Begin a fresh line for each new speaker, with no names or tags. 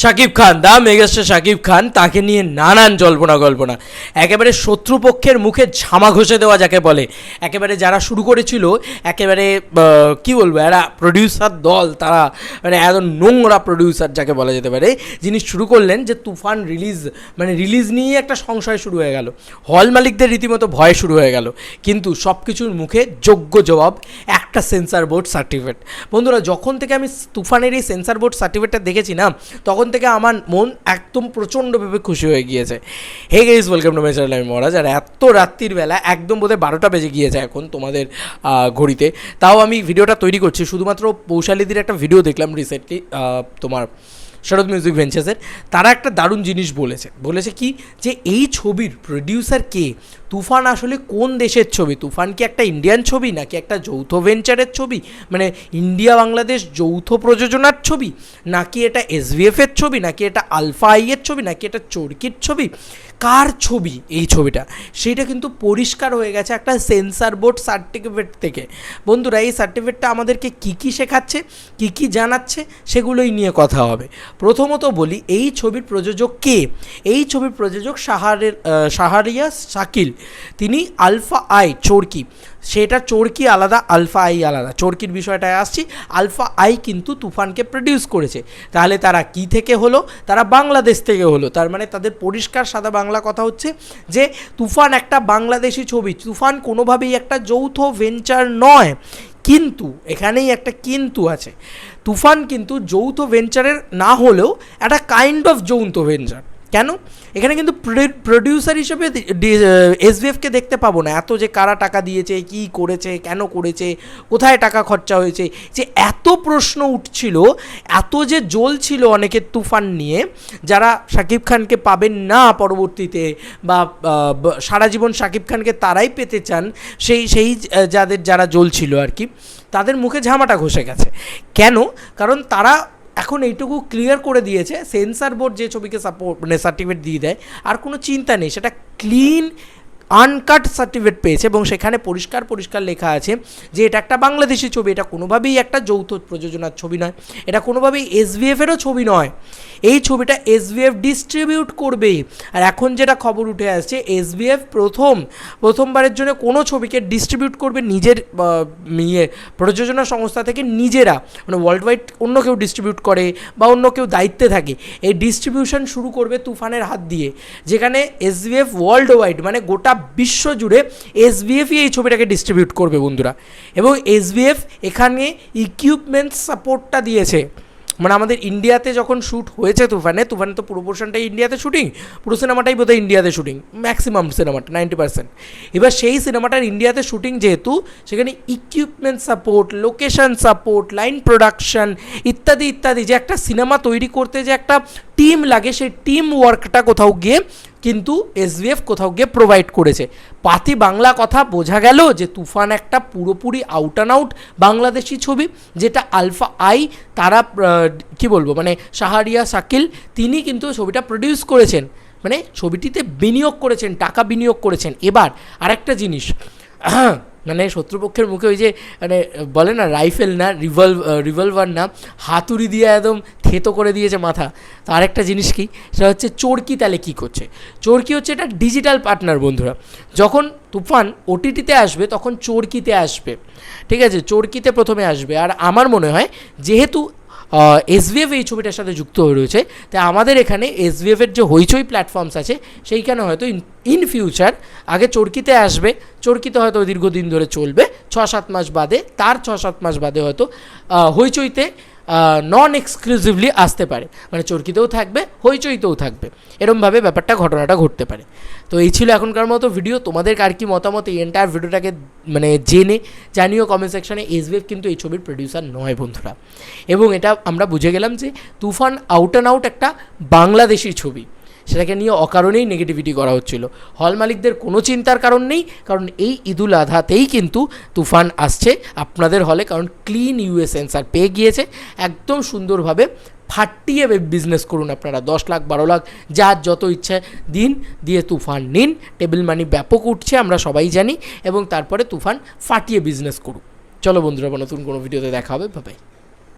শাকিব খান, দা megastar Shakib Khan, তাকে নিয়ে নানান জল্পনা একেবারে শত্রুপক্ষের মুখে ঝামা ঘষে দেওয়া যাকে বলে। একেবারে যারা শুরু করেছিল একেবারে কি বলবো, এরা প্রডিউসার দল, তারা মানে এত নোংরা প্রডিউসার যাকে বলা যেতে পারে, যিনি শুরু করলেন যে তুফান রিলিজ নিয়ে একটা সংশয় শুরু হয়ে গেল, হল মালিকদের রীতিমতো ভয় শুরু হয়ে গেল। কিন্তু সব কিছুর মুখে যোগ্য জবাব একটা সেন্সার বোর্ড সার্টিফিকেট। বন্ধুরা, যখন থেকে আমি তুফানের এই সেন্সার বোর্ড সার্টিফিকেটটা দেখেছি না, তখন থেকে আমার মন একদম প্রচণ্ডভাবে খুশি হয়ে গিয়েছে। Hey guys, welcome to my channel, আমি মহারাজ। আর এত রাত্রির বেলা, একদম বোধহয় 12টা বেজে গিয়েছে এখন তোমাদের ঘড়িতে, তাও আমি ভিডিওটা তৈরি করছি। শুধুমাত্র পৌশালীদের একটা ভিডিও দেখলাম রিসেন্টলি, তোমার শরৎ মিউজিক ভেঞ্চার্সের। তারা একটা দারুণ জিনিস বলেছে কি, যে এই ছবির প্রডিউসার কে, তুফান আসলে কোন দেশের ছবি, তুফান কি একটা ইন্ডিয়ান ছবি নাকি একটা যৌথ ভেঞ্চারের ছবি, মানে ইন্ডিয়া বাংলাদেশ যৌথ প্রযোজনার ছবি, নাকি এটা এসভিএফের ছবি, নাকি এটা আলফা আইয়ের ছবি, নাকি এটা চরকির ছবি, কার ছবি এই ছবিটা, সেইটা কিন্তু পরিষ্কার হয়ে গেছে একটা সেন্সার বোর্ড সার্টিফিকেট থেকে। বন্ধুরা, এই সার্টিফিকেটটা আমাদেরকে কী শেখাচ্ছে, কী জানাচ্ছে, সেগুলোই নিয়ে কথা হবে। প্রথমত বলি, এই ছবির প্রযোজক কে। এই ছবির প্রযোজক শাহরিয়া শাকিল, তিনি আলফা আই চরকি, সেটা চরকি আলাদা, আলফা আই আলাদা। চরকির বিষয়টায় আসছি। আলফা আই কিন্তু তুফানকে প্রডিউস করেছে। তাহলে তারা কি থেকে হলো? তারা বাংলাদেশ থেকে হলো। তার মানে তাদের পরিষ্কার সাদা বাংলা কথা হচ্ছে যে তুফান একটা বাংলাদেশি ছবি, তুফান কোনোভাবেই একটা যৌথ ভেঞ্চার নয়। কিন্তু এখানেই একটা কিন্তু আছে, তুফান কিন্তু যৌথ ভেঞ্চারের না হলেও একটা কাইন্ড অফ যৌথ ভেঞ্চার। কেন? এখানে কিন্তু প্রডিউসার হিসেবে এসভিএফকে দেখতে পাবো না। এত যে কারা টাকা দিয়েছে, কি করেছে, কেন করেছে, কোথায় টাকা খরচা হয়েছে, যে এত প্রশ্ন উঠছিল, এত যে জ্বলছিল অনেকের তুফান নিয়ে, যারা শাকিব খানকে পাবেন না পরবর্তীতে, বা সারা জীবন শাকিব খানকে তারাই পেতে চান, সেই যারা জ্বলছিল আর কি, তাদের মুখে ঝামাটা ঘষে গেছে। কেন? কারণ তারা এখন এইটুকু ক্লিয়ার করে দিয়েছে, সেন্সার বোর্ড যে ছবিকে সার্টিফিকেট দিয়ে দেয়, আর কোনো চিন্তা নেই, সেটা ক্লিন আনকাট সার্টিফিকেট পেয়েছে, এবং সেখানে পরিষ্কার লেখা আছে যে এটা একটা বাংলাদেশি ছবি, এটা কোনোভাবেই একটা যৌথ প্রযোজনার ছবি নয়, এটা কোনোভাবেই এসভিএফেরও ছবি নয়। এই ছবিটা এসভিএফ ডিস্ট্রিবিউট করবে। আর এখন যেটা খবর উঠে আসছে, এসভিএফ প্রথমবারের জন্য কোনো ছবিকে ডিস্ট্রিবিউট করবে নিজের প্রযোজনা সংস্থা থেকে নিজেরা, মানে ওয়ার্ল্ড ওয়াইড অন্য কেউ ডিস্ট্রিবিউট করে বা অন্য কেউ দায়িত্বে থাকে, এই ডিস্ট্রিবিউশন শুরু করবে তুফানের হাত দিয়ে, যেখানে এসভিএফ ওয়ার্ল্ড ওয়াইড, মানে গোটা বিশ্ব জুড়ে এসভিএফই এই ছবিটাকে ডিস্ট্রিবিউট করবে বন্ধুরা। এবং এসভিএফ এখানে ইকুইপমেন্ট সাপোর্টটা দিয়েছে। মানে আমাদের ইন্ডিয়াতে যখন শ্যুট হয়েছে তুফানে তো পুরো পোর্শনটাই ইন্ডিয়াতে শুটিং, পুরো সিনেমাটাই বোধহয় ইন্ডিয়াতে শুটিং, ম্যাক্সিমাম সিনেমাটা 90%। এবার সেই সিনেমাটার ইন্ডিয়াতে শুটিং যেহেতু, সেখানে equipment support, location support, line production ইত্যাদি, যে একটা সিনেমা তৈরি করতে যে একটা টিম লাগে, সেই টিম ওয়ার্কটা কোথাও গিয়ে কিন্তু এসভিএফ প্রোভাইড করেছে। পাতি বাংলা কথা বোঝা গেল যে তুফান একটা পুরোপুরি আউট অ্যান্ড আউট বাংলাদেশি ছবি, যেটা আলফা আই তারা কি বলবো, মানে শাহরিয়া শাকিল, তিনি কিন্তু ছবিটা প্রডিউস করেছেন, মানে ছবিটিতে বিনিয়োগ করেছেন, টাকা বিনিয়োগ করেছেন। এবার আরেকটা জিনিস, মানে শত্রুপক্ষের মুখে ওই যে মানে বলে না, রাইফেল না, রিভলভার না, হাতুড়ি দিয়ে একদম থেতো করে দিয়েছে মাথা। তো আরেকটা জিনিস কি, সেটা হচ্ছে চরকি। তাহলে কী করছে চরকি? হচ্ছে এটা ডিজিটাল পার্টনার বন্ধুরা। যখন তুফান ওটিটিতে আসবে তখন চরকিতে আসবে, ঠিক আছে, চরকিতে প্রথমে আসবে। আর আমার মনে হয় যেহেতু এসভিএফ এই ছবিটার সাথে যুক্ত হয়ে রয়েছে, তাই আমাদের এখানে এসভিএফের যে হইচই প্ল্যাটফর্মস আছে, সেইখানে হয়তো ইন ফিউচার আগে চরকিতে আসবে, চরকিতে হয়তো দীর্ঘদিন ধরে চলবে, 6-7 মাস বাদে, তার 6-7 মাস বাদে হয়তো হইচইতে নন এক্সক্লুসিভলি আসতে পারে, মানে চরকিতেও থাকবে, হইচইতেও থাকবে, এরমভাবে ঘটনাটা ঘটতে পারে। তো এই ছিল এখনকার মতো ভিডিও। তোমাদের আর কি মতামত এই এন্টায়ার ভিডিওটাকে মানে জেনে জানিও কমেন্ট সেকশনে। এসভিএফ কিন্তু এই ছবির প্রডিউসার নয় বন্ধুরা, এবং এটা আমরা বুঝে গেলাম যে তুফান আউট অ্যান্ড আউট একটা বাংলাদেশি ছবি, সেটাকে নিয়ে অকারণেই নেগেটিভিটি করা হচ্ছিল। হল মালিকদের কোনো চিন্তার কারণ নেই, কারণ এই ঈদুল আজহাতেই কিন্তু তুফান আসছে আপনাদের হলে, কারণ ক্লিন ইউএস সেন্সার পেয়ে গিয়েছে। একদম সুন্দরভাবে ফাটিয়ে বিজনেস করুন আপনারা, 10 লাখ 12 লাখ যার যত ইচ্ছা দিন, দিয়ে তুফান নিন। টেবিল মানি ব্যাপক উঠছে আমরা সবাই জানি, এবং তারপরে তুফান ফাটিয়ে বিজনেস করুন। চলো বন্ধুরা, নতুন কোনো ভিডিওতে দেখা হবে, বাই।